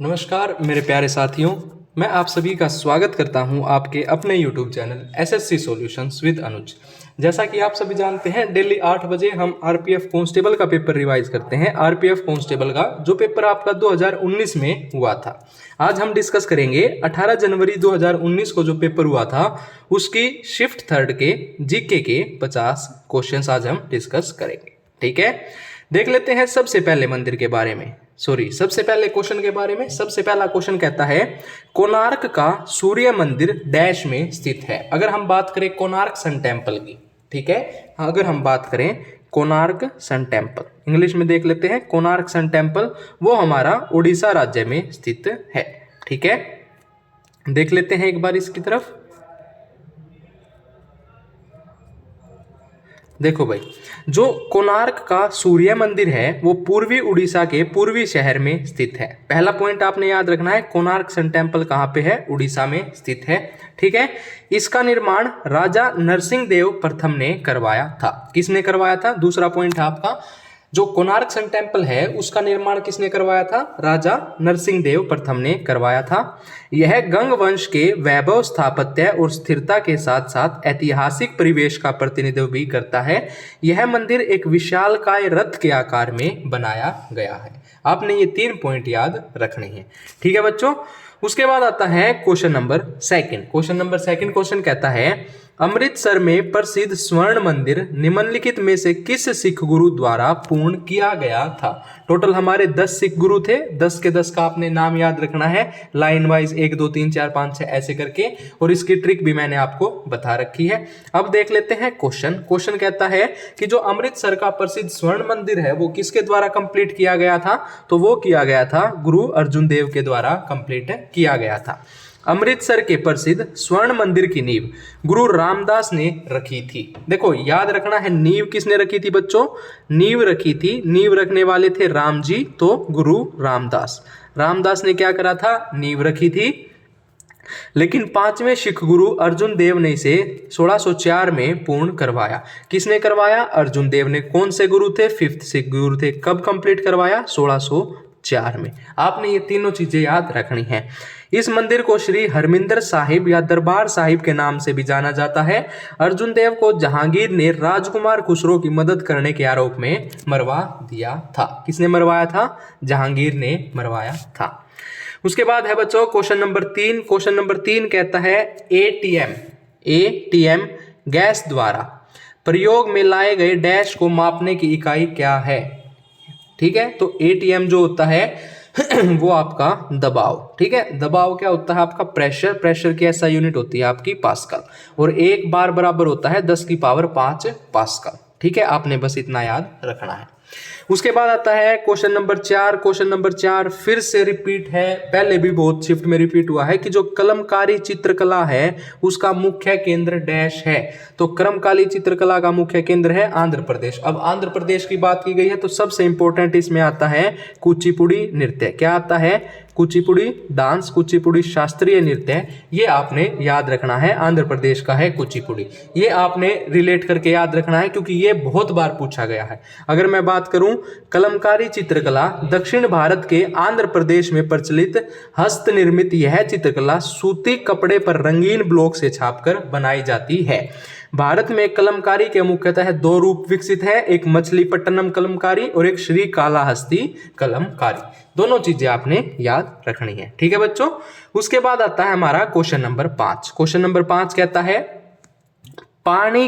नमस्कार मेरे प्यारे साथियों, मैं आप सभी का स्वागत करता हूं आपके अपने YouTube channel SSC solutions with Anuj. जैसा कि आप सभी जानते हैं, डेली 8 बजे हम आरपीएफ कांस्टेबल का पेपर रिवाइज करते हैं। आरपीएफ कांस्टेबल का जो पेपर आपका 2019 में हुआ था, आज हम डिस्कस करेंगे 18 जनवरी 2019 को जो पेपर हुआ था उसकी शिफ्ट थर्ड के जीके के 50 क्वेश्चंस आज हम डिस्कस करेंगे। ठीक है, देख लेते हैं सबसे पहले मंदिर के बारे में, सबसे पहले क्वेश्चन के बारे में। सबसे पहला क्वेश्चन कहता है कोणार्क का सूर्य मंदिर डैश में स्थित है। अगर हम बात करें कोणार्क सन टेम्पल की, ठीक है, अगर हम बात करें कोणार्क सन टेम्पल, इंग्लिश में देख लेते हैं। कोणार्क सन टेम्पल वो हमारा उड़ीसा राज्य में स्थित है। ठीक है, देख लेते हैं एक बार इसकी तरफ। देखो भाई, जो कोणार्क का सूर्य मंदिर है वो पूर्वी उड़ीसा के पूर्वी शहर में स्थित है। पहला पॉइंट आपने याद रखना है, कोणार्क सन टेम्पल कहाँ पे है? उड़ीसा में स्थित है। ठीक है, इसका निर्माण राजा नरसिंह देव प्रथम ने करवाया था। किसने करवाया था? दूसरा पॉइंट है आपका, जो कोणार्क सन टेम्पल है उसका निर्माण किसने करवाया था? राजा नरसिंह देव प्रथम ने करवाया था। यह गंग वंश के वैभव, स्थापत्य और स्थिरता के साथ साथ ऐतिहासिक परिवेश का प्रतिनिधित्व भी करता है। यह मंदिर एक विशालकाय रथ के आकार में बनाया गया है। आपने ये 3 पॉइंट याद रखने हैं। ठीक है बच्चों, उसके बाद आता है क्वेश्चन नंबर सेकंड। क्वेश्चन कहता है अमृतसर में प्रसिद्ध स्वर्ण मंदिर निम्नलिखित में से किस सिख गुरु द्वारा पूर्ण किया गया था? टोटल हमारे 10 सिख गुरु थे। 10 के 10 का आपने नाम याद रखना है, लाइन वाइज 1 2 3 4 5 6 ऐसे करके, और इसकी ट्रिक भी मैंने आपको बता रखी है। अब देख लेते हैं क्वेश्चन कहता है कि जो अमृतसर का प्रसिद्ध स्वर्ण मंदिर है वो किसके द्वारा कंप्लीट किया गया था? तो वो किया गया था गुरु अर्जुन देव के द्वारा कंप्लीट किया गया था। अमृतसर के प्रसिद्ध स्वर्ण मंदिर की नींव गुरु रामदास ने रखी थी। देखो याद रखना है, नींव किसने रखी थी बच्चों? नींव रखी थी, नींव रखने वाले थे राम जी, तो गुरु रामदास ने क्या करा था? नींव रखी थी। लेकिन 5वें सिख गुरु अर्जुन देव ने इसे 1604 में पूर्ण करवाया। किसने करवाया? अर्जुन देव ने। कौन से गुरु थे? 5th सिख गुरु थे। कब कंप्लीट करवाया? 1604 में। आपने ये तीनों चीजें याद रखनी है। इस मंदिर को श्री हरमिंदर साहिब या दरबार साहिब के नाम से भी जाना जाता है। अर्जुन देव को जहांगीर ने राजकुमार खुसरो की मदद करने के आरोप में मरवा दिया था। किसने मरवाया था? जहांगीर ने मरवाया था। उसके बाद है बच्चों क्वेश्चन नंबर 3 कहता है एटीएम गैस द्वारा प्रयोग में लाए गए डैश को मापने की इकाई क्या है? ठीक है, तो एटीएम जो होता है वो आपका दबाव। ठीक है, दबाव क्या होता है आपका? प्रेशर की ऐसा यूनिट होती है आपकी पास्कल, और 1 बार बराबर होता है 10 की पावर 5 पास्कल। ठीक है, आपने बस इतना याद रखना है। उसके बाद आता है क्वेश्चन नंबर 4 फिर से रिपीट है, पहले भी बहुत शिफ्ट में रिपीट हुआ है कि जो कलमकारी चित्रकला है उसका मुख्य केंद्र डैश है। तो कलमकारी चित्रकला का मुख्य केंद्र है आंध्र प्रदेश। अब आंध्र प्रदेश की बात की गई है तो सबसे इंपॉर्टेंट इसमें आता है कुचिपुड़ी नृत्य। क्या आता है? कुचिपुड़ी डांस, कुचिपुड़ी शास्त्रीय नृत्य, ये आपने याद रखना है। आंध्र प्रदेश का है कुचिपुड़ी। ये आपने रिलेट करके याद रखना है क्योंकि ये बहुत बार पूछा गया है। अगर मैं बात करूं, कलमकारी चित्रकला दक्षिण भारत के आंध्र प्रदेश में प्रचलित हस्त निर्मित यह चित्रकला सूती कपड़े पर रंगीन ब्लॉक से छापकर बनाई जाती है। भारत में कलमकारी के मुख्यतः 2 रूप विकसित है, एक मछलीपट्टनम कलमकारी और एक श्री कालाहस्ती कलमकारी। दोनों चीजें आपने याद रखनी है। ठीक है बच्चों, उसके बाद आता है हमारा क्वेश्चन नंबर 5। क्वेश्चन नंबर 5 कहता है पानी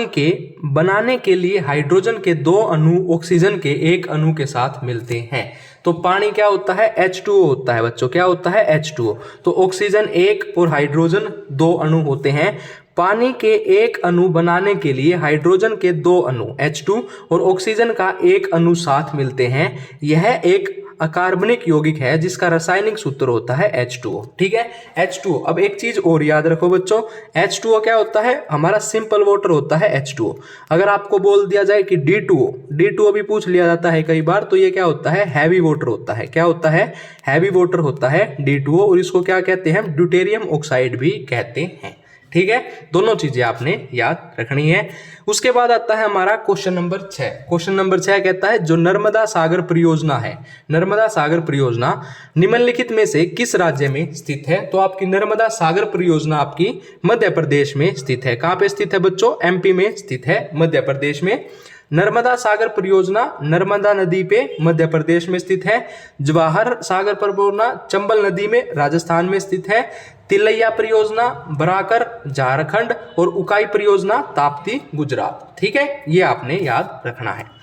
के बनाने के लिए हाइड्रोजन के 2 अणु ऑक्सीजन के 1 अणु के साथ मिलते हैं। तो पानी क्या होता है? H2O होता है बच्चों। क्या होता है? H2O। तो ऑक्सीजन 1 और हाइड्रोजन 2 अणु होते हैं। पानी के 1 अणु बनाने के लिए हाइड्रोजन के 2 अणु H2 और ऑक्सीजन का 1 अणु साथ मिलते हैं। यह एक अकार्बनिक यौगिक है जिसका रासायनिक सूत्र होता है H2O। ठीक है, H2O। अब एक चीज और याद रखो बच्चों, H2O क्या होता है? हमारा सिंपल वाटर होता है H2O। अगर आपको बोल दिया जाए कि D2O भी पूछ लिया जाता है कई बार, तो ये क्या होता है? हैवी वाटर होता है। क्या होता है? हैवी वाटर होता है D2O, और इसको क्या कहते हैं? ड्यूटेरियम ऑक्साइड भी कहते हैं। ठीक है, दोनों चीजें आपने याद रखनी है। उसके बाद आता है हमारा क्वेश्चन नंबर 6। क्वेश्चन नंबर 6 कहता है जो नर्मदा सागर परियोजना है, नर्मदा सागर परियोजना निम्नलिखित में से किस राज्य में स्थित है? तो आपकी नर्मदा सागर परियोजना आपकी मध्य प्रदेश में स्थित है। कहां पे स्थित है बच्चों? एमपी में स्थित है, मध्य प्रदेश में। नर्मदा सागर परियोजना नर्मदा नदी पे मध्य प्रदेश में स्थित है। जवाहर सागर परियोजना चंबल नदी में राजस्थान में स्थित है। तिलैया परियोजना बराकर झारखंड और उकाई परियोजना ताप्ती गुजरात। ठीक है, ये आपने याद रखना है।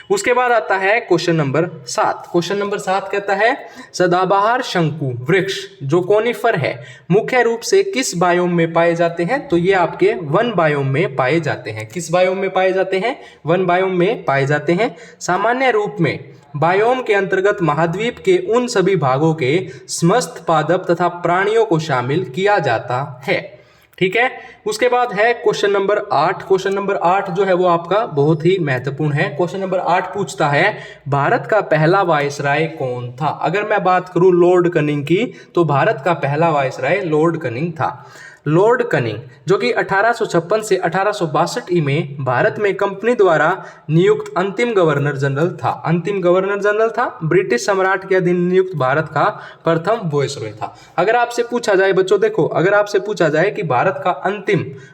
उसके बाद आता है क्वेश्चन नंबर 7। क्वेश्चन नंबर 7 कहता है सदाबहार शंकु वृक्ष जो कोनिफर है मुख्य रूप से किस बायोम में पाए जाते हैं? तो ये आपके वन बायोम में पाए जाते हैं। किस बायोम में पाए जाते हैं? वन बायोम में पाए जाते हैं। सामान्य रूप में बायोम के अंतर्गत महाद्वीप के उन सभी भागों के समस्त पादप तथा प्राणियों को शामिल किया जाता है। ठीक है, उसके बाद है क्वेश्चन नंबर 8। क्वेश्चन नंबर 8 जो है वो आपका बहुत ही महत्वपूर्ण है। क्वेश्चन नंबर 8 पूछता है भारत का पहला वायसराय कौन था? अगर मैं बात करूं लॉर्ड कनिंग की, तो भारत का पहला वायसराय लॉर्ड कनिंग था। लॉर्ड कनिंग जो कि 1856 से 1862 में भारत में कंपनी द्वारा नियुक्त अंतिम गवर्नर जनरल था। अंतिम गवर्नर जनरल था, ब्रिटिश सम्राट के अधीन नियुक्त भारत का प्रथम वायसराय था। अगर आपसे पूछा जाए बच्चों, देखो अगर आपसे पूछा जाए कि भारत का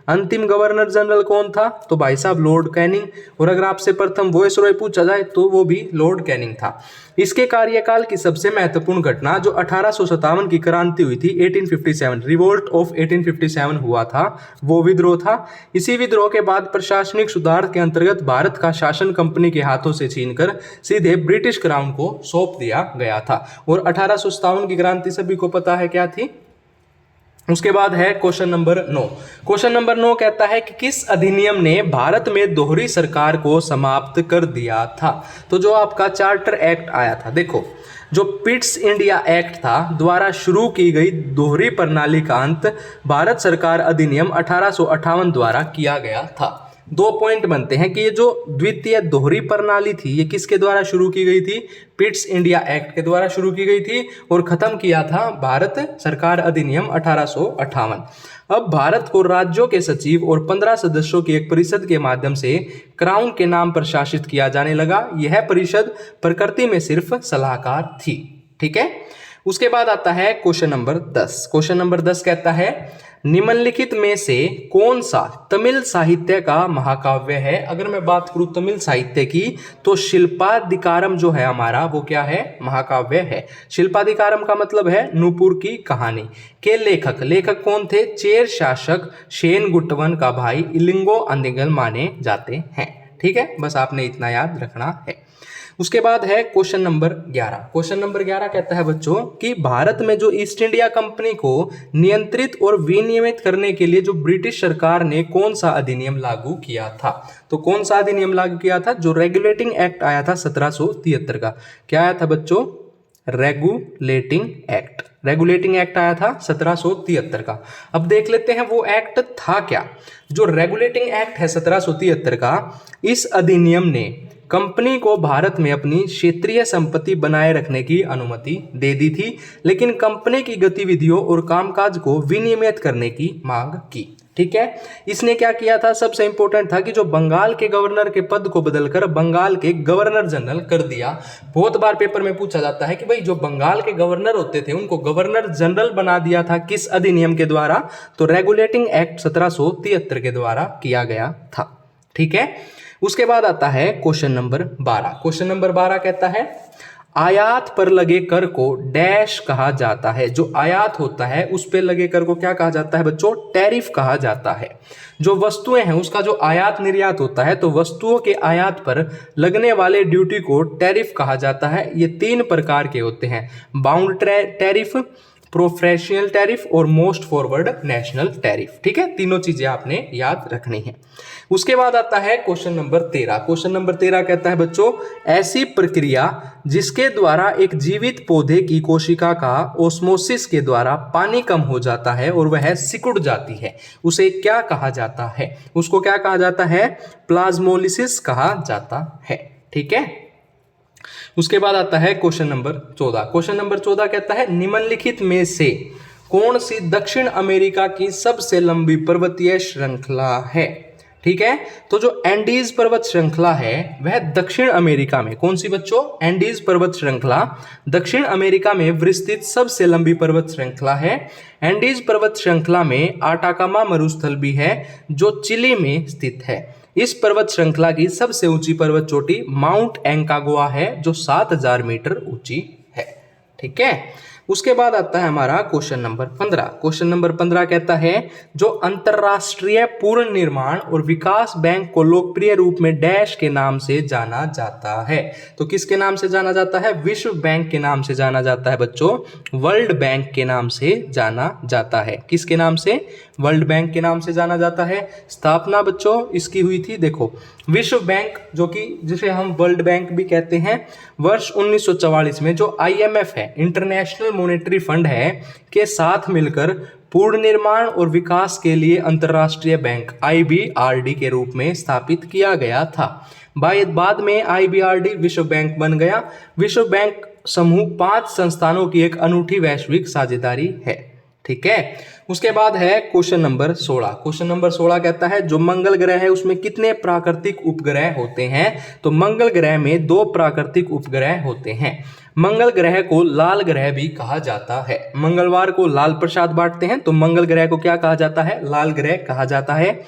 अंतिम गवर्नर जनरल कौन था, तो भाई साहब लॉर्ड कैनिंग। और अगर आपसे प्रथम वायसराय पूछा जाए तो वो भी लॉर्ड कैनिंग था। इसके कार्यकाल की सबसे महत्वपूर्ण घटना जो 1857 की क्रांति हुई थी, 1857 रिवोल्ट ऑफ 1857 हुआ था, वो विद्रोह था। इसी विद्रोह के बाद प्रशासनिक सुधार के अंतर्गत भारत का शासन कंपनी के हाथों से छीनकर सीधे ब्रिटिश क्राउन को सौंप दिया गया था। और 1857 की क्रांति सभी को पता है क्या थी। उसके बाद है क्वेश्चन नंबर 9। क्वेश्चन नंबर 9 कहता है कि किस अधिनियम ने भारत में दोहरी सरकार को समाप्त कर दिया था? तो जो आपका चार्टर एक्ट आया था, देखो जो पिट्स इंडिया एक्ट था द्वारा शुरू की गई दोहरी प्रणाली का अंत भारत सरकार अधिनियम 1858 द्वारा किया गया था। 2 पॉइंट बनते हैं कि ये जो द्वितीय दोहरी प्रणाली थी ये किसके द्वारा शुरू की गई थी? पिट्स इंडिया एक्ट के द्वारा शुरू की गई थी और खत्म किया था भारत सरकार अधिनियम 1858। अब भारत को राज्यों के सचिव और 15 सदस्यों की एक परिषद के माध्यम से क्राउन के नाम पर शासित किया जाने लगा। यह परिषद प्रकृति में सिर्फ सलाहकार थी। ठीक है, उसके बाद आता है क्वेश्चन नंबर 10। क्वेश्चन नंबर 10 कहता है निम्नलिखित में से कौन सा तमिल साहित्य का महाकाव्य है? अगर मैं बात करूं तमिल साहित्य की, तो शिल्पाधिकारम जो है हमारा वो क्या है? महाकाव्य है। शिल्पाधिकारम का मतलब है नूपुर की कहानी के लेखक कौन थे? चेर शासक शेन गुट्टवन का भाई इलिंगो अंदिगल माने जाते हैं। ठीक है, बस आपने इतना याद रखना है। उसके बाद है क्वेश्चन नंबर 11। क्वेश्चन नंबर 11 कहता है बच्चों कि भारत में जो ईस्ट इंडिया कंपनी को नियंत्रित और विनियमित करने के लिए जो ब्रिटिश सरकार ने कौन सा अधिनियम लागू किया था? तो कौन सा अधिनियम लागू किया था? जो रेगुलेटिंग एक्ट आया था 1773 का। क्या आया था बच्चों? रेगुलेटिंग एक्ट आया था 1773 का। अब देख लेते हैं वो एक्ट था क्या। जो रेगुलेटिंग एक्ट है 1773 का, इस अधिनियम ने कंपनी को भारत में अपनी क्षेत्रीय संपत्ति बनाए रखने की अनुमति दे दी थी, लेकिन कंपनी की गतिविधियों और कामकाज को विनियमित करने की मांग की। ठीक है, इसने क्या किया था? सबसे इंपॉर्टेंट था कि जो बंगाल के गवर्नर के पद को बदलकर बंगाल के गवर्नर जनरल कर दिया। बहुत बार पेपर में पूछा जाता है कि भाई जो बंगाल के गवर्नर होते थे उनको गवर्नर जनरल बना दिया था किस अधिनियम के द्वारा? तो रेगुलेटिंग एक्ट 1773 के द्वारा किया गया था। ठीक है, उसके बाद आता है क्वेश्चन नंबर 12। क्वेश्चन नंबर 12 कहता है आयात पर लगे कर को डैश कहा जाता है। जो आयात होता है उस पर लगे कर को क्या कहा जाता है बच्चों? टैरिफ कहा जाता है। जो वस्तुएं हैं उसका जो आयात निर्यात होता है, तो वस्तुओं के आयात पर लगने वाले ड्यूटी को टैरिफ कहा जाता है। ये 3 प्रकार के होते हैं, बाउंड टैरिफ, प्रोफेशनल टैरिफ और मोस्ट फॉरवर्ड नेशनल टैरिफ। ठीक है, तीनों चीजें आपने याद रखनी है। उसके बाद आता है क्वेश्चन नंबर 13। क्वेश्चन नंबर 13 कहता है बच्चों ऐसी प्रक्रिया जिसके द्वारा एक जीवित पौधे की कोशिका का ओस्मोसिस के द्वारा पानी कम हो जाता है और वह सिकुड़ जाती है, उसे क्या कहा जाता है? उसको क्या कहा जाता है? प्लाज्मोलिसिस कहा जाता है। ठीक है, उसके बाद आता है क्वेश्चन नंबर 14। क्वेश्चन नंबर 14 कहता है निम्नलिखित में से कौन सी दक्षिण अमेरिका की सबसे लंबी पर्वतीय श्रृंखला है? ठीक है, तो जो एंडीज पर्वत श्रृंखला है वह दक्षिण अमेरिका में, कौन सी बच्चों? एंडीज पर्वत श्रृंखला दक्षिण अमेरिका में विस्तृत सबसे लंबी पर्वत श्रृंखला है। एंडीज पर्वत श्रृंखला में आटाकामा मरुस्थल भी है जो चिली में स्थित है। इस पर्वत श्रृंखला की सबसे ऊंची पर्वत चोटी माउंट एंकागुआ है जो 7000 मीटर ऊंची है। ठीक है, उसके बाद आता है हमारा क्वेश्चन नंबर 15। क्वेश्चन नंबर 15 कहता है जो अंतरराष्ट्रीय पूर्ण निर्माण और विकास बैंक को लोकप्रिय रूप में डैश के नाम से जाना जाता है। तो किसके नाम से जाना जाता है? विश्व बैंक के नाम से जाना जाता है बच्चों, वर्ल्ड बैंक के नाम से जाना जाता है। किसके नाम से? वर्ल्ड बैंक के नाम से जाना जाता है। स्थापना बच्चों इसकी हुई थी, देखो, विश्व बैंक जो कि जिसे हम वर्ल्ड बैंक भी कहते हैं, वर्ष 1944 में जो IMF है, इंटरनेशनल मॉनेटरी फंड है, के साथ मिलकर पूर्ण निर्माण और विकास के लिए अंतरराष्ट्रीय बैंक IBRD के रूप में स्थापित किया गया था। बाद में IBRD विश्व बैंक बन गया। विश्व बैंक समूह 5 संस्थानों की एक अनूठी वैश्विक साझेदारी है। ठीक है, उसके बाद है क्वेश्चन नंबर 16। क्वेश्चन नंबर 16 कहता है जो मंगल ग्रह है उसमें कितने प्राकृतिक उपग्रह होते हैं? तो मंगल ग्रह में 2 प्राकृतिक उपग्रह होते हैं। मंगल ग्रह को लाल ग्रह भी कहा जाता है। मंगलवार को लाल प्रसाद बांटते हैं तो मंगल ग्रह को क्या कहा जाता है? लाल ग्रह कहा जाता है।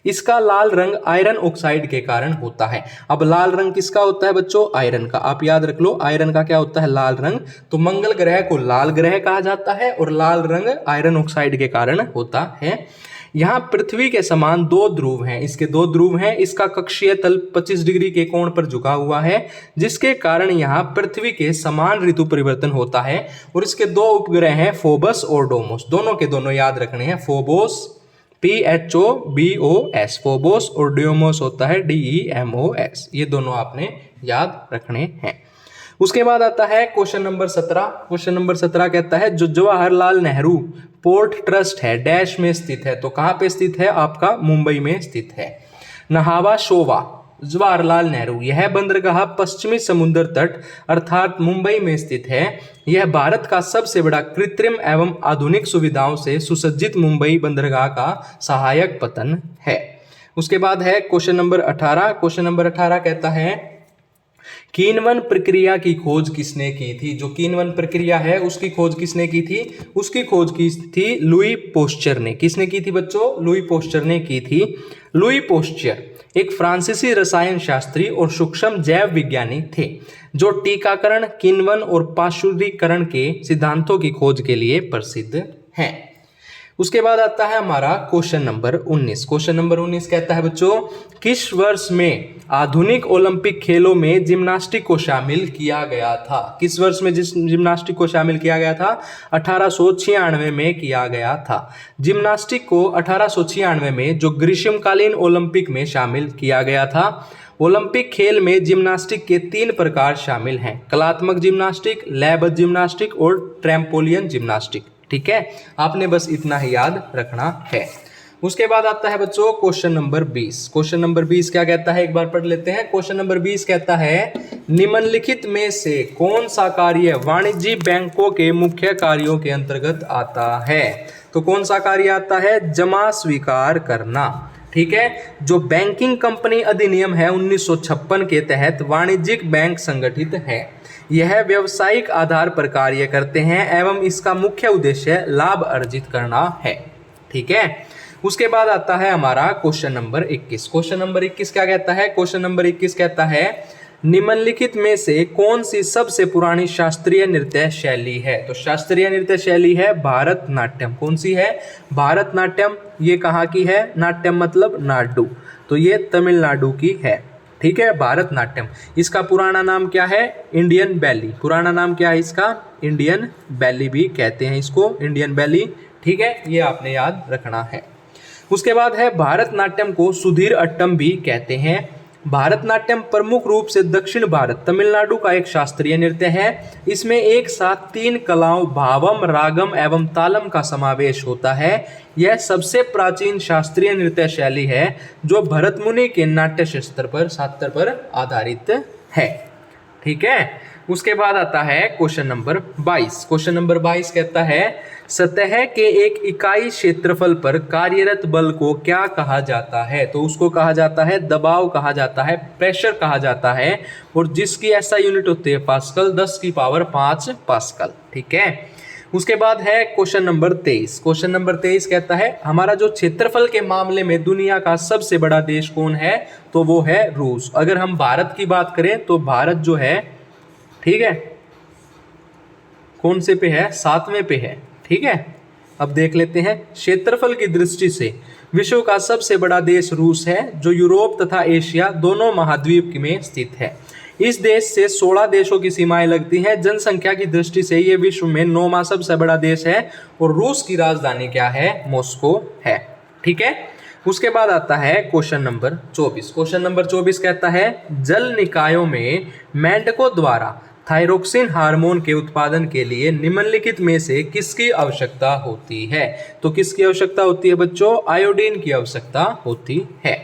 इसका लाल रंग आयरन ऑक्साइड के कारण होता है। अब लाल रंग किसका होता है बच्चों? आयरन का। आप याद रख लो, आयरन का क्या होता है? लाल रंग। तो मंगल ग्रह को लाल ग्रह कहा जाता है और लाल रंग आयरन ऑक्साइड के कारण होता है। यहाँ पृथ्वी के समान 2 ध्रुव हैं, इसके 2 ध्रुव हैं। इसका कक्षीय तल 25 डिग्री के कोण पर झुका हुआ है जिसके कारण यहाँ पृथ्वी के समान ऋतु परिवर्तन होता है। और इसके 2 उपग्रह हैं, फोबस और डोमोस। दोनों के दोनों याद रखने हैं, फोबोस PHOBOS, फोबोस, और डियोमोस होता है DEMOS। ये दोनों आपने याद रखने हैं। उसके बाद आता है क्वेश्चन नंबर 17। क्वेश्चन नंबर 17 कहता है जो जवाहरलाल नेहरू पोर्ट ट्रस्ट है डैश में स्थित है। तो कहाँ पे स्थित है? आपका मुंबई में स्थित है। नहावा शोवा जवाहरलाल नेहरू, यह बंदरगाह पश्चिमी समुद्र तट अर्थात मुंबई में स्थित है। यह भारत का सबसे बड़ा कृत्रिम एवं आधुनिक सुविधाओं से सुसज्जित मुंबई बंदरगाह का सहायक पतन है। उसके बाद है क्वेश्चन नंबर 18। क्वेश्चन नंबर 18 कहता है कीनवन प्रक्रिया की खोज किसने की थी? जो कीनवन प्रक्रिया है उसकी खोज किसने की थी? उसकी खोज की थी लुई पोस्चर ने। किसने की थी बच्चों? लुई पोस्चर ने की थी। लुई पोस्चर एक फ्रांसीसी रसायन शास्त्री और सूक्ष्म जैव विज्ञानी थे जो टीकाकरण, किण्वन और पाशुरीकरण के सिद्धांतों की खोज के लिए प्रसिद्ध हैं। उसके बाद आता है हमारा क्वेश्चन नंबर 19। क्वेश्चन नंबर 19 कहता है बच्चों किस वर्ष में आधुनिक ओलंपिक खेलों में जिम्नास्टिक को शामिल किया गया था? किस वर्ष में जिम्नास्टिक को शामिल किया गया था? 1896 में किया गया था। जिम्नास्टिक को 1896 में जो ग्रीष्मकालीन ओलंपिक में शामिल किया गया था। ओलंपिक खेल में जिम्नास्टिक के 3 प्रकार शामिल हैं, कलात्मक जिम्नास्टिक, लयबद्ध जिम्नास्टिक और ट्रैम्पोलियन जिम्नास्टिक। ठीक है, आपने बस इतना ही याद रखना है। उसके बाद आता है बच्चों क्वेश्चन नंबर 20। क्वेश्चन नंबर 20 क्या कहता है, एक बार पढ़ लेते हैं। क्वेश्चन नंबर 20 कहता है निम्नलिखित में से कौन सा कार्य वाणिज्यिक बैंकों के मुख्य कार्यों के अंतर्गत आता है? तो कौन सा कार्य आता है? जमा स्वीकार करना। ठीक है, जो बैंकिंग कंपनी अधिनियम है 1956 के तहत वाणिज्यिक बैंक संगठित है। यह व्यावसायिक आधार पर कार्य करते हैं एवं इसका मुख्य उद्देश्य लाभ अर्जित करना है। ठीक है, उसके बाद आता है हमारा क्वेश्चन नंबर 21। क्वेश्चन नंबर 21 क्या कहता है? क्वेश्चन नंबर 21 कहता है निम्नलिखित में से कौन सी सबसे पुरानी शास्त्रीय नृत्य शैली है? तो शास्त्रीय नृत्य शैली है भारतनाट्यम। कौन सी है? भारतनाट्यम। ये कहाँ की है? नाट्यम मतलब नाडु, तो ये तमिलनाडु की है। ठीक है, भारतनाट्यम। इसका पुराना नाम क्या है? इंडियन बैली। पुराना नाम क्या है इसका? इंडियन बैली भी कहते हैं इसको, इंडियन बैली। ठीक है, ये आपने याद रखना है। उसके बाद है भारतनाट्यम को सुधीर अट्टम भी कहते हैं। भारतनाट्यम प्रमुख रूप से दक्षिण भारत तमिलनाडु का एक शास्त्रीय नृत्य है। इसमें एक साथ 3 कलाओं भावम, रागम एवं तालम का समावेश होता है। यह सबसे प्राचीन शास्त्रीय नृत्य शैली है जो भरत मुनि के नाट्य शास्त्र पर आधारित है। ठीक है, उसके बाद आता है क्वेश्चन नंबर 22। क्वेश्चन नंबर 22 कहता है सतह के एक इकाई क्षेत्रफल पर कार्यरत बल को क्या कहा जाता है? तो उसको कहा जाता है दबाव, कहा जाता है प्रेशर, कहा जाता है, और जिसकी ऐसा यूनिट होती है पास्कल, 10 की पावर 5 पास्कल। ठीक है। उसके बाद है क्वेश्चन नंबर 23। क्वेश्चन नंबर 23 कहता है हमारा जो क्षेत्रफल के मामले में दुनिया का सबसे बड़ा देश कौन है? तो वो है रूस। अगर हम भारत की बात करें तो भारत जो है, ठीक है, कौन से पे है? 7वें पे है। ठीक है। अब देख लेते हैं, क्षेत्रफल की दृष्टि से विश्व का सबसे बड़ा देश रूस है, जो यूरोप तथा एशिया दोनों महाद्वीप में स्थित है। इस देश से 16 देशों की सीमाएं लगती हैं। जनसंख्या की दृष्टि से ये विश्व में 9वां सबसे बड़ा देश है, और रूस की राजधानी क्या है? मॉस्को है। ठीक है। उसके बाद आता है क्वेश्चन नंबर 24। क्वेश्चन नंबर 24 कहता है जल निकायों में मेंढकों द्वारा थायरोक्सिन हार्मोन के उत्पादन के लिए निम्नलिखित में से किसकी आवश्यकता होती है? तो किसकी आवश्यकता होती है बच्चों? आयोडीन की आवश्यकता होती है।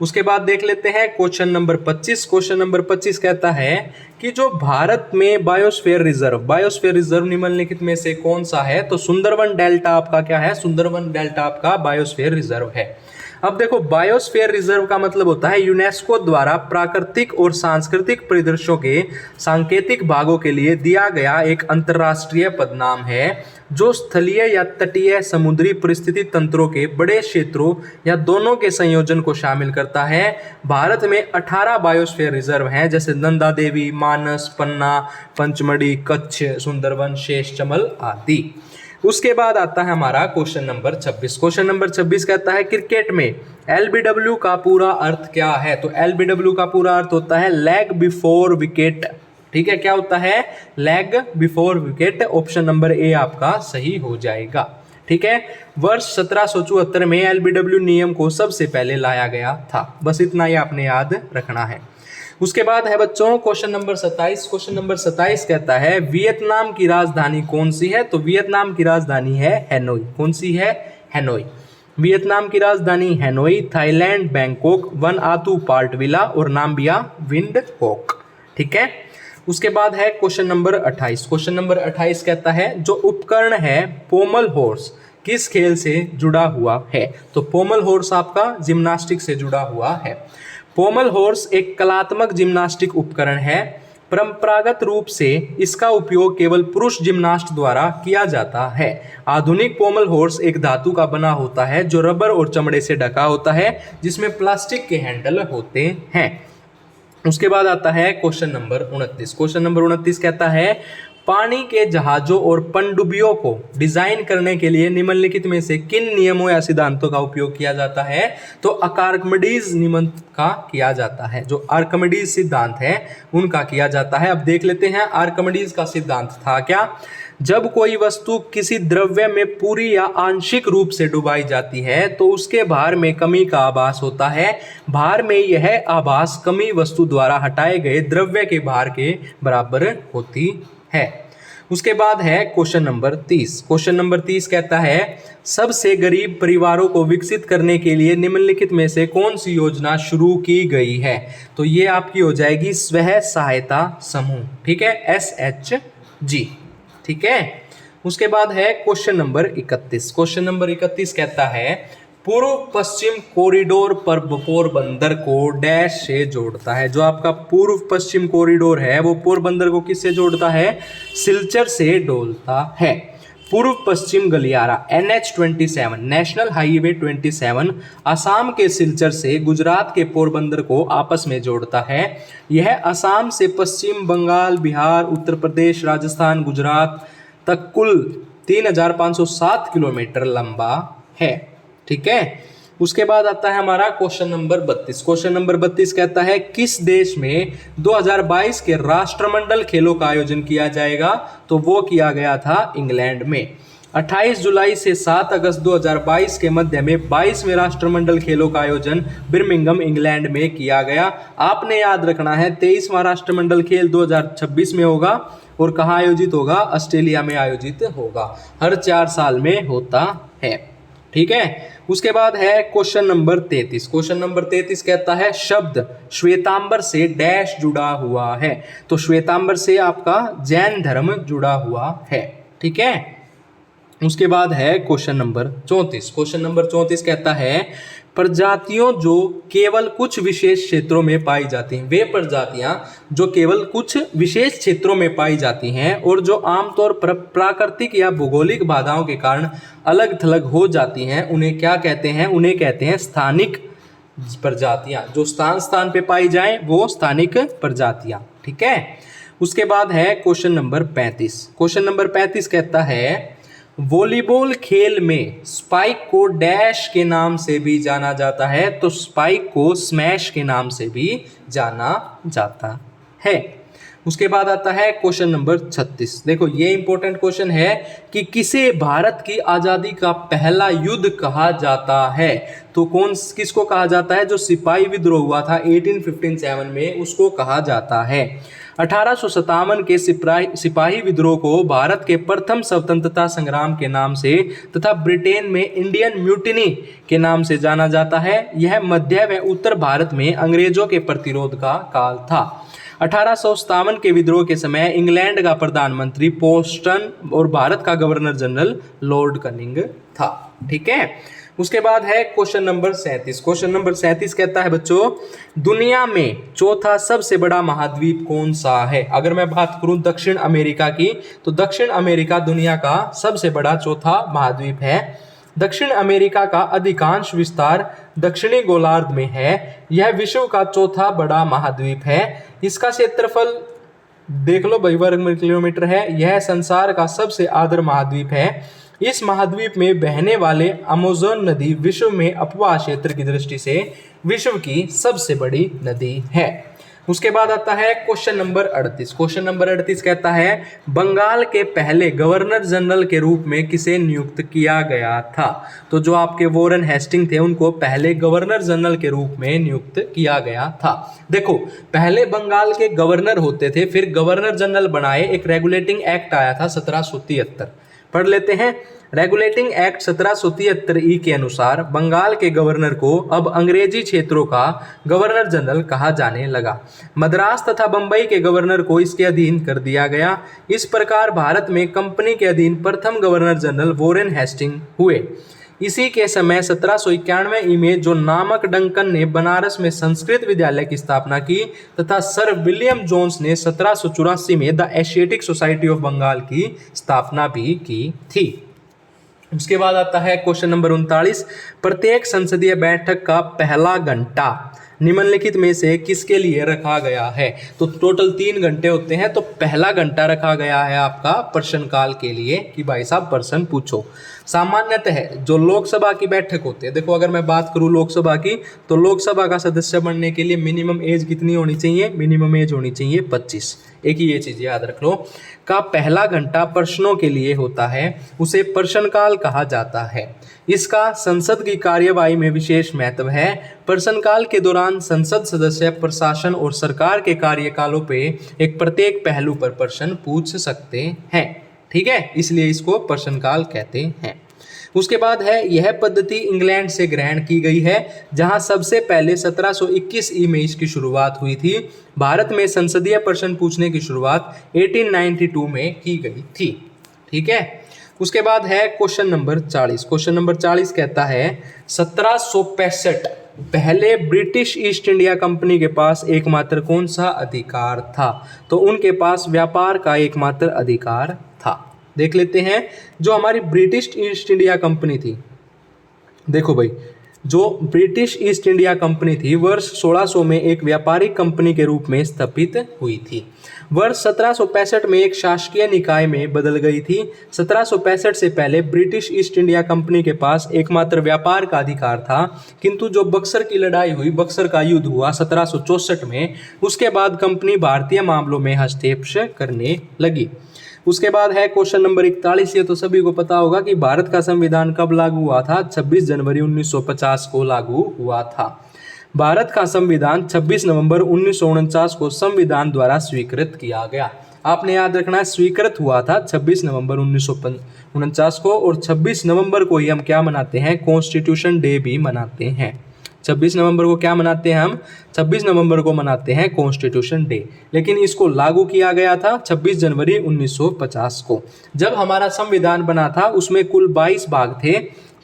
उसके बाद देख लेते हैं क्वेश्चन नंबर 25। क्वेश्चन नंबर 25 कहता है कि जो भारत में बायोस्फीयर रिजर्व निम्नलिखित में से कौन सा है? तो सुंदरवन डेल्टा आपका क्या है? सुंदरवन डेल्टा आपका बायोस्फीयर रिजर्व है। अब देखो, बायोस्फीयर रिजर्व का मतलब होता है यूनेस्को द्वारा प्राकृतिक और सांस्कृतिक परिदृश्यों के सांकेतिक भागों के लिए दिया गया एक अंतर्राष्ट्रीय पदनाम है, जो स्थलीय या तटीय समुद्री परिस्थिति तंत्रों के बड़े क्षेत्रों या दोनों के संयोजन को शामिल करता है। भारत में 18 बायोस्फीयर रिजर्व हैं, जैसे नंदा देवी, मानस, पन्ना, पंचमढ़ी, कच्छ, सुंदरवन, शेष चमल आदि। उसके बाद आता है हमारा क्वेश्चन नंबर 26। क्वेश्चन नंबर 26 कहता है क्रिकेट में एलबीडब्ल्यू का पूरा अर्थ क्या है? तो एलबीडब्ल्यू का पूरा अर्थ होता है लेग बिफोर विकेट। ठीक है, क्या होता है? Leg before wicket. Option number A आपका सही हो जाएगा। ठीक है। वर्ष 1774 में एलबीडब्ल्यू नियम को सबसे पहले लाया गया था। बस इतना ही आपने याद रखना है। उसके बाद है बच्चों क्वेश्चन नंबर 27। क्वेश्चन नंबर 27 कहता है वियतनाम की राजधानी कौन सी है? तो वियतनाम की राजधानी है हैनोई। कौन सी है? हैनोई। वियतनाम की राजधानी हैनोई, थाईलैंड बैंकॉक, वनआतू पार्टविला और नाम्बिया विंडहोक। ठीक है। उसके बाद है क्वेश्चन नंबर 28। क्वेश्चन नंबर 28 कहता है जो उपकरण है पोमल हॉर्स किस खेल से जुड़ा हुआ है? तो पोमल हॉर्स आपका जिम्नास्टिक से जुड़ा हुआ है। पोमल हॉर्स एक कलात्मक जिम्नास्टिक उपकरण है। परंपरागत रूप से इसका उपयोग केवल पुरुष जिम्नास्ट द्वारा किया जाता है। आधुनिक पोमल हॉर्स एक धातु का बना होता है जो रबर और चमड़े से ढका होता है, जिसमें प्लास्टिक के हैंडल होते हैं। उसके बाद आता है क्वेश्चन नंबर 29। क्वेश्चन नंबर 29 कहता है पानी के जहाजों और पनडुब्बियों को डिजाइन करने के लिए निम्नलिखित में से किन नियमों या सिद्धांतों का उपयोग किया जाता है? तो आर्किमिडीज नियम का किया जाता है। जो आर्किमिडीज सिद्धांत है उनका किया जाता है। अब देख लेते हैं आर्किमिडीज का सिद्धांत था क्या? जब कोई वस्तु किसी द्रव्य में पूरी या आंशिक रूप से डुबाई जाती है तो उसके भार में कमी का आभास होता है। भार में यह आभास कमी वस्तु द्वारा हटाए गए द्रव्य के भार के बराबर होती है। उसके बाद है क्वेश्चन नंबर 30। क्वेश्चन नंबर 30 कहता है सबसे गरीब परिवारों को विकसित करने के लिए निम्नलिखित में से कौन सी योजना शुरू की गई है? तो ये आपकी हो जाएगी स्व सहायता समूह। ठीक है, SHG। ठीक है। उसके बाद है क्वेश्चन नंबर 31। क्वेश्चन नंबर 31 कहता है पूर्व पश्चिम कॉरिडोर पर पोरबंदर को डैश से जोड़ता है। जो आपका पूर्व पश्चिम कॉरिडोर है वो पोरबंदर को किससे जोड़ता है? सिलचर से जोड़ता है। पूर्व पश्चिम गलियारा NH27 नेशनल हाईवे 27 असम के सिलचर से गुजरात के पोरबंदर को आपस में जोड़ता है। यह असम से पश्चिम बंगाल, बिहार, उत्तर प्रदेश, राजस्थान, गुजरात तक कुल 3507 किलोमीटर लंबा है। ठीक है। उसके बाद आता है हमारा क्वेश्चन नंबर 32। क्वेश्चन नंबर 32 कहता है किस देश में 2022 के राष्ट्रमंडल खेलों का आयोजन किया जाएगा? तो वो किया गया था इंग्लैंड में। 28 जुलाई से 7 अगस्त 2022 के मध्य में 22वें राष्ट्रमंडल खेलों का आयोजन बिर्मिंघम इंग्लैंड में किया गया। आपने याद रखना है 23वां राष्ट्रमंडल खेल 2026 में होगा और कहाँ आयोजित होगा? ऑस्ट्रेलिया में आयोजित होगा। हर 4 साल में होता है। ठीक है। उसके बाद है क्वेश्चन नंबर 33। क्वेश्चन नंबर 33 कहता है शब्द श्वेतांबर से डैश जुड़ा हुआ है। तो श्वेतांबर से आपका जैन धर्म जुड़ा हुआ है। ठीक है। उसके बाद है क्वेश्चन नंबर 34। क्वेश्चन नंबर 34 कहता है प्रजातियों जो केवल कुछ विशेष क्षेत्रों में पाई जाती हैं, वे प्रजातियां जो केवल कुछ विशेष क्षेत्रों में पाई जाती हैं और जो आमतौर पर प्राकृतिक या भौगोलिक बाधाओं के कारण अलग थलग हो जाती हैं, उन्हें क्या कहते हैं? उन्हें कहते हैं स्थानिक प्रजातियां। जो स्थान स्थान पे पाई जाएं वो स्थानिक प्रजातियां। ठीक है। उसके बाद है क्वेश्चन नंबर 35। क्वेश्चन नंबर 35 कहता है वॉलीबॉल खेल में स्पाइक को डैश के नाम से भी जाना जाता है। तो स्पाइक को स्मैश के नाम से भी जाना जाता है। उसके बाद आता है क्वेश्चन नंबर 36। देखो ये इंपॉर्टेंट क्वेश्चन है कि किसे भारत की आज़ादी का पहला युद्ध कहा जाता है? तो किसको कहा जाता है? जो सिपाही विद्रोह हुआ था 1857 में, उसको कहा जाता है। 1857 के सिपाही विद्रोह को भारत के प्रथम स्वतंत्रता संग्राम के नाम से तथा ब्रिटेन में इंडियन म्यूटिनी के नाम से जाना जाता है। यह मध्य व उत्तर भारत में अंग्रेजों के प्रतिरोध का काल था। 1857 के विद्रोह के समय इंग्लैंड का प्रधानमंत्री पोस्टन और भारत का गवर्नर जनरल लॉर्ड कनिंग था। ठीक है। उसके बाद है क्वेश्चन नंबर 37। क्वेश्चन नंबर 37 कहता है बच्चों दुनिया में चौथा सबसे बड़ा महाद्वीप कौन सा है? अगर मैं बात करूं दक्षिण अमेरिका की, तो दक्षिण अमेरिका दुनिया का सबसे बड़ा चौथा महाद्वीप है। दक्षिण अमेरिका का अधिकांश विस्तार दक्षिणी गोलार्ध में है। यह विश्व का चौथा बड़ा महाद्वीप है। इसका क्षेत्रफल देख लो भाई, वर्ग किलोमीटर है। यह संसार का सबसे आर्द्र महाद्वीप है। इस महाद्वीप में बहने वाले अमेज़न नदी विश्व में अपवाह क्षेत्र की दृष्टि से विश्व की सबसे बड़ी नदी है। उसके बाद आता है क्वेश्चन नंबर 38। क्वेश्चन नंबर 38 कहता है बंगाल के पहले गवर्नर जनरल के रूप में किसे नियुक्त किया गया था? तो जो आपके वॉरेन हेस्टिंग थे उनको पहले गवर्नर जनरल के रूप में नियुक्त किया गया था। देखो पहले बंगाल के गवर्नर होते थे, फिर गवर्नर जनरल बनाए। एक रेगुलेटिंग एक्ट आया था 1773, पढ़ लेते हैं। रेगुलेटिंग एक्ट 1773 के अनुसार बंगाल के गवर्नर को अब अंग्रेजी क्षेत्रों का गवर्नर जनरल कहा जाने लगा। मद्रास तथा बंबई के गवर्नर को इसके अधीन कर दिया गया। इस प्रकार भारत में कंपनी के अधीन प्रथम गवर्नर जनरल वॉरेन हेस्टिंग हुए। इसी के समय 1791 में जो नामक डंकन ने बनारस में संस्कृत विद्यालय की स्थापना की तथा सर विलियम जोन्स ने 1784 में the Asiatic Society of Bengal की स्थापना भी की थी। उसके बाद आता है क्वेश्चन नंबर 39। प्रत्येक संसदीय बैठक का पहला घंटा निम्नलिखित में से किसके लिए रखा गया है? तो टोटल 3 घंटे होते हैं, तो पहला घंटा रखा गया है आपका प्रश्नकाल के लिए कि भाई साहब प्रश्न पूछो। सामान्यतः जो लोकसभा की बैठक होती है, देखो अगर मैं बात करूं लोकसभा की, तो लोकसभा का सदस्य बनने के लिए मिनिमम एज कितनी होनी चाहिए? मिनिमम एज होनी चाहिए 25। एक ही ये चीज याद रख लो। का पहला घंटा प्रश्नों के लिए होता है, उसे प्रश्नकाल कहा जाता है। इसका संसद की कार्यवाही में विशेष महत्व है। प्रश्नकाल के दौरान संसद सदस्य प्रशासन और सरकार के कार्यकालों पे एक प्रत्येक पहलू पर प्रश्न पूछ सकते हैं। ठीक है, इसलिए इसको प्रश्नकाल कहते हैं। उसके बाद है यह पद्धति इंग्लैंड से ग्रहण की गई है, जहां सबसे पहले 1721 में इसकी शुरुआत हुई थी। भारत में संसदीय प्रश्न पूछने की शुरुआत 1892 में की गई थी। ठीक है। उसके बाद है क्वेश्चन नंबर 40। क्वेश्चन नंबर 40 कहता है 1765 पहले ब्रिटिश ईस्ट इंडिया कंपनी के पास एकमात्र कौन सा अधिकार था? तो उनके पास व्यापार का एकमात्र अधिकार था। देख लेते हैं जो हमारी ब्रिटिश ईस्ट इंडिया कंपनी थी। देखो भाई, जो ब्रिटिश ईस्ट इंडिया कंपनी थी वर्ष 1600 में एक व्यापारिक कंपनी के रूप में स्थापित हुई थी। वर्ष 1765 में एक शासकीय निकाय में बदल गई थी। 1765 से पहले ब्रिटिश ईस्ट इंडिया कंपनी के पास एकमात्र व्यापार का अधिकार था, किंतु जो बक्सर की लड़ाई हुई, बक्सर का युद्ध हुआ 1764 में, उसके बाद कंपनी भारतीय मामलों में हस्तक्षेप करने लगी। उसके बाद है क्वेश्चन नंबर 41। ये तो सभी को पता होगा कि भारत का संविधान कब लागू हुआ था? 26 जनवरी 1950 को लागू हुआ था। भारत का संविधान 26 नवंबर 1949 को संविधान द्वारा स्वीकृत किया गया। आपने याद रखना है स्वीकृत हुआ था 26 नवंबर 1949 को, और 26 नवंबर को ही हम क्या मनाते हैं, कॉन्स्टिट्यूशन डे भी मनाते हैं। 26 नवंबर को क्या मनाते हैं हम, 26 नवंबर को मनाते हैं कॉन्स्टिट्यूशन डे। लेकिन इसको लागू किया गया था 26 जनवरी 1950 को। जब हमारा संविधान बना था उसमें कुल 22 भाग थे,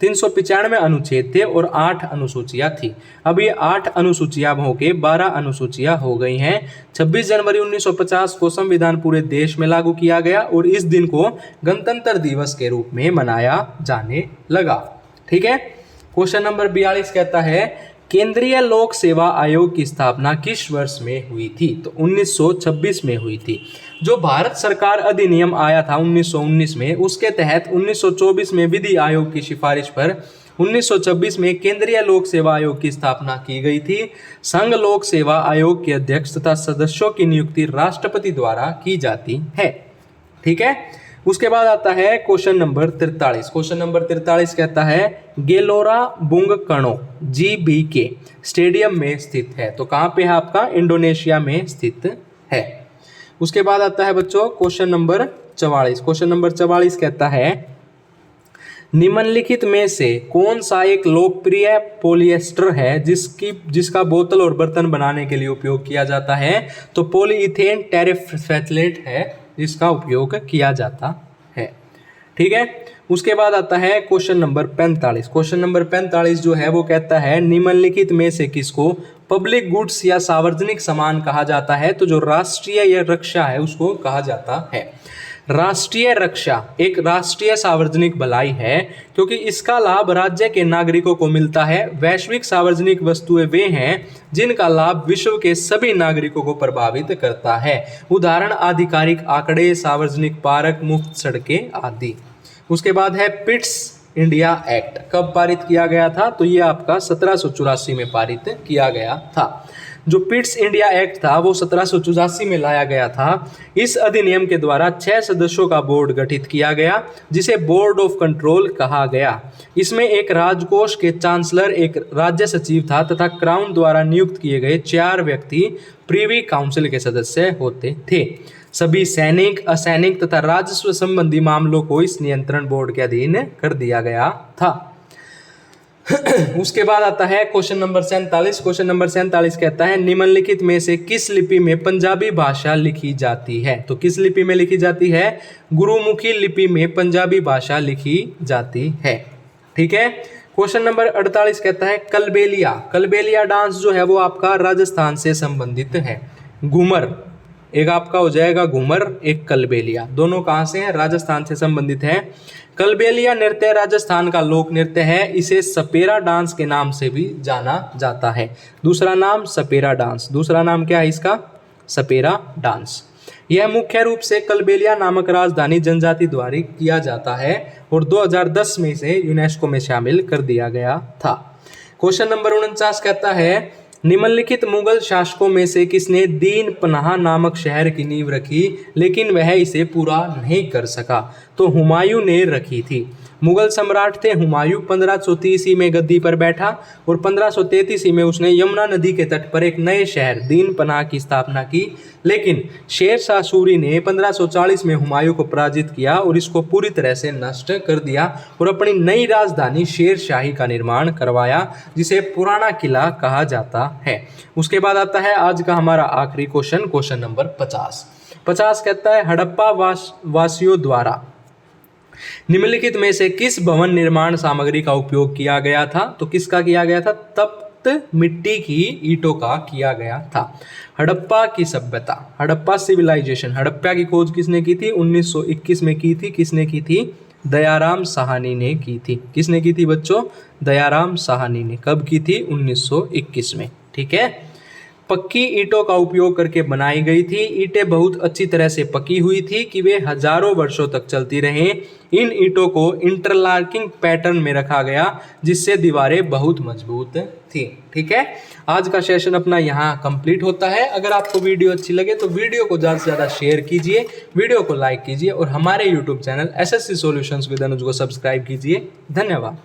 395 अनुच्छेद थे और 8 अनुसूचियां थी। अब ये 8 अनुसूचियां होके 12 अनुसूचियां हो गई हैं। 26 जनवरी 1950 को संविधान पूरे देश में लागू किया गया और इस दिन को गणतंत्र दिवस के रूप में मनाया जाने लगा। ठीक है। क्वेश्चन नंबर 42 कहता है केंद्रीय लोक सेवा आयोग की स्थापना किस वर्ष में हुई थी? तो 1926 में हुई थी। जो भारत सरकार अधिनियम आया था 1919 में, उसके तहत 1924 में विधि आयोग की सिफारिश पर 1926 में केंद्रीय लोक सेवा आयोग की स्थापना की गई थी। संघ लोक सेवा आयोग के अध्यक्ष तथा सदस्यों की नियुक्ति राष्ट्रपति द्वारा की जाती है। ठीक है। उसके बाद आता है क्वेश्चन नंबर 43। क्वेश्चन नंबर 43 कहता है गेलोरा बुंगकणो GBK स्टेडियम में स्थित है। तो कहाँ पे है आपका, इंडोनेशिया में स्थित है। उसके बाद आता है बच्चों क्वेश्चन नंबर 44। क्वेश्चन नंबर 44 कहता है निम्नलिखित में से कौन सा एक लोकप्रिय पॉलिएस्टर है जिसका बोतल और बर्तन बनाने के लिए उपयोग किया जाता है? तो पॉलीइथेन टेरेफ्थैलेट है जिसका उपयोग किया जाता है। ठीक है। उसके बाद आता है क्वेश्चन नंबर 45। क्वेश्चन नंबर 45 जो है वो कहता है निम्नलिखित में से किसको पब्लिक गुड्स या सार्वजनिक सामान कहा जाता है? तो जो राष्ट्रीय या रक्षा है उसको कहा जाता है। राष्ट्रीय रक्षा एक राष्ट्रीय सार्वजनिक भलाई है क्योंकि इसका लाभ राज्य के नागरिकों को मिलता है। वैश्विक सार्वजनिक वस्तुएं वे हैं जिनका लाभ विश्व के सभी नागरिकों को प्रभावित करता है। उदाहरण आधिकारिक आंकड़े, सार्वजनिक पार्क, मुफ्त सड़कें आदि। उसके बाद है पिट्स इंडिया एक्ट कब पारित किया गया था? तो ये आपका 1784 में पारित किया गया था। जो पिट्स इंडिया एक्ट था वो 1784 में लाया गया था। इस अधिनियम के द्वारा 6 सदस्यों का बोर्ड गठित किया गया जिसे बोर्ड ऑफ कंट्रोल कहा गया। इसमें एक राजकोष के चांसलर, एक राज्य सचिव था तथा क्राउन द्वारा नियुक्त किए गए 4 व्यक्ति प्रीवी काउंसिल के सदस्य होते थे। सभी सैनिक, असैनिक तथा राजस्व संबंधी मामलों को इस नियंत्रण बोर्ड के अधीन कर दिया गया था। उसके बाद आता है क्वेश्चन नंबर 47। क्वेश्चन नंबर 47 कहता है निम्नलिखित में से किस लिपि में पंजाबी भाषा लिखी जाती है? तो किस लिपि में लिखी जाती है? गुरुमुखी लिपि में पंजाबी भाषा लिखी जाती है। ठीक है। क्वेश्चन नंबर 48 कहता है कलबेलिया। कलबेलिया डांस जो है वो आपका राजस्थान से संबंधित है। घूमर एक आपका हो जाएगा घूमर, एक कलबेलिया, दोनों कहाँ से हैं? राजस्थान से संबंधित है। कलबेलिया नृत्य राजस्थान का लोक नृत्य है। इसे सपेरा डांस के नाम से भी जाना जाता है। दूसरा नाम सपेरा डांस, दूसरा नाम क्या है इसका? सपेरा डांस। यह मुख्य रूप से कलबेलिया नामक राजधानी जनजाति द्वारा किया जाता है और 2010 में इसे यूनेस्को में शामिल कर दिया गया था। क्वेश्चन नंबर 49 कहता है निम्नलिखित मुगल शासकों में से किसने दीन पनाह नामक शहर की नींव रखी लेकिन वह इसे पूरा नहीं कर सका? तो हुमायूं ने रखी थी। मुगल सम्राट थे हुमायूं। 1530 ईस्वी में गद्दी पर बैठा और 1533 ईस्वी में उसने यमुना नदी के तट पर एक नए शहर दीन पनाह की स्थापना की। लेकिन शेर शाह सूरी ने 1540 में हुमायूं को पराजित किया और इसको पूरी तरह से नष्ट कर दिया और अपनी नई राजधानी शेर शाही का निर्माण करवाया जिसे पुराना किला कहा जाता है। उसके बाद आता है आज का हमारा आखिरी क्वेश्चन, क्वेश्चन नंबर 50 कहता है हड़प्पा वासियों द्वारा निम्नलिखित में से किस भवन निर्माण सामग्री का उपयोग किया गया था? तो किसका किया गया था? तप्त मिट्टी की ईंटों का किया गया था। हड़प्पा की सभ्यता, हड़प्पा सिविलाइजेशन, हड़प्पा की खोज किसने की थी? 1921 में की थी। किसने की थी? दयाराम साहनी ने की थी। किसने की थी बच्चों? दयाराम साहनी ने। कब की थी? 1921 में। ठीक है। पक्की ईंटों का उपयोग करके बनाई गई थी। ईंटें बहुत अच्छी तरह से पकी हुई थी कि वे हजारों वर्षों तक चलती रहें। इन ईंटों को इंटरलॉकिंग पैटर्न में रखा गया जिससे दीवारें बहुत मजबूत थी। ठीक है। आज का सेशन अपना यहाँ कंप्लीट होता है। अगर आपको वीडियो अच्छी लगे तो वीडियो को ज़्यादा से ज़्यादा शेयर कीजिए, वीडियो को लाइक कीजिए और हमारे YouTube channel SSC solutions with Anuj को सब्सक्राइब कीजिए। धन्यवाद।